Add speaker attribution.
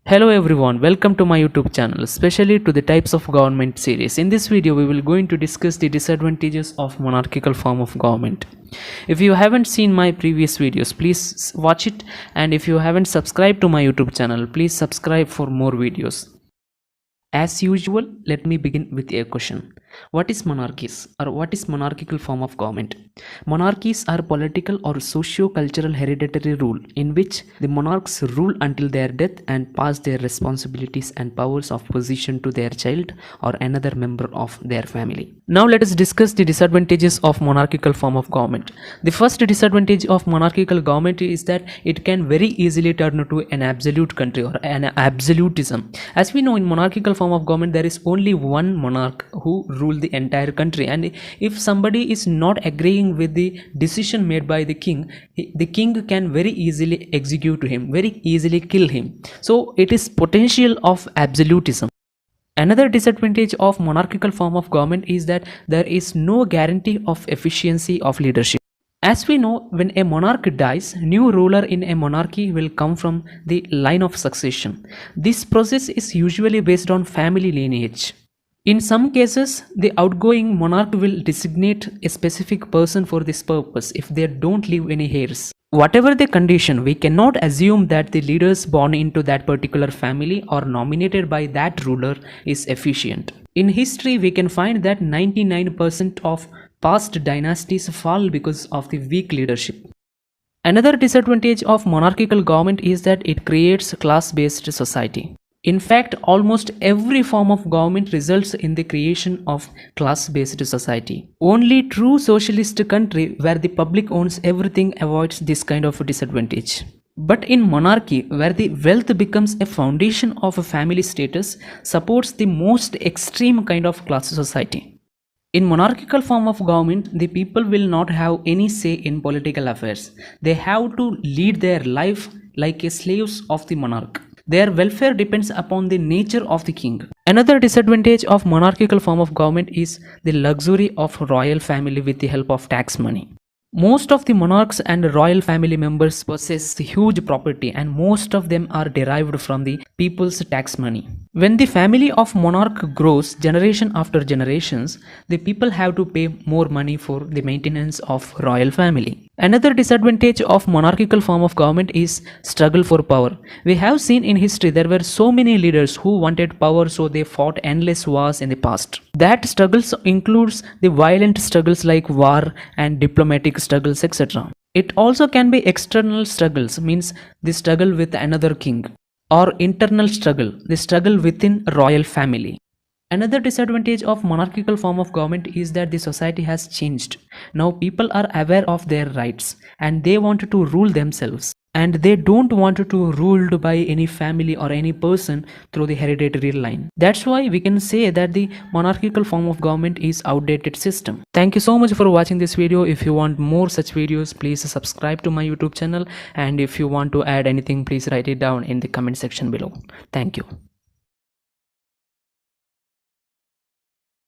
Speaker 1: Hello everyone, welcome to my YouTube channel, especially to the types of government series. In this video, we will going to discuss the disadvantages of monarchical form of government. If you haven't seen my previous videos, please watch it, and if you haven't subscribed to my YouTube channel, please subscribe for more videos. As usual, let me begin with a question. What is monarchies, or what is monarchical form of government? Monarchies are political or socio-cultural hereditary rule in which the monarchs rule until their death and pass their responsibilities and powers of position to their child or another member of their family. Now let us discuss the disadvantages of monarchical form of government. The first disadvantage of monarchical government is that it can very easily turn into an absolute country or an absolutism. As we know, in monarchical form of government there is only one monarch who rule the entire country, and if somebody is not agreeing with the decision made by the king can very easily execute him, very easily kill him. So it is potential of absolutism. Another disadvantage of monarchical form of government is that there is no guarantee of efficiency of leadership. As we know, when a monarch dies, new ruler in a monarchy will come from the line of succession. This process is usually based on family lineage. In some cases, the outgoing monarch will designate a specific person for this purpose if they don't leave any heirs. Whatever the condition, we cannot assume that the leaders born into that particular family or nominated by that ruler is efficient. In history, we can find that 99% of past dynasties fall because of the weak leadership. Another disadvantage of monarchical government is that it creates class-based society. In fact, almost every form of government results in the creation of class-based society. Only true socialist country where the public owns everything avoids this kind of disadvantage. But in monarchy, where the wealth becomes a foundation of a family status, supports the most extreme kind of class society. In monarchical form of government, the people will not have any say in political affairs. They have to lead their life like a slaves of the monarch. Their welfare depends upon the nature of the king. Another disadvantage of monarchical form of government is the luxury of royal family with the help of tax money. Most of the monarchs and royal family members possess huge property, and most of them are derived from the people's tax money. When the family of monarch grows generation after generations, the people have to pay more money for the maintenance of royal family. Another disadvantage of monarchical form of government is struggle for power. We have seen in history there were so many leaders who wanted power, so they fought endless wars in the past. That struggles includes the violent struggles like war and diplomatic struggles, etc. It also can be external struggles, means the struggle with another king, or internal struggle, the struggle within a royal family. Another disadvantage of monarchical form of government is that the society has changed. Now people are aware of their rights and they want to rule themselves, and they don't want to be ruled by any family or any person through the hereditary line. That's why we can say that the monarchical form of government is outdated system. Thank you so much for watching this video. If you want more such videos, please subscribe to my YouTube channel, and if you want to add anything, please write it down in the comment section below. Thank you.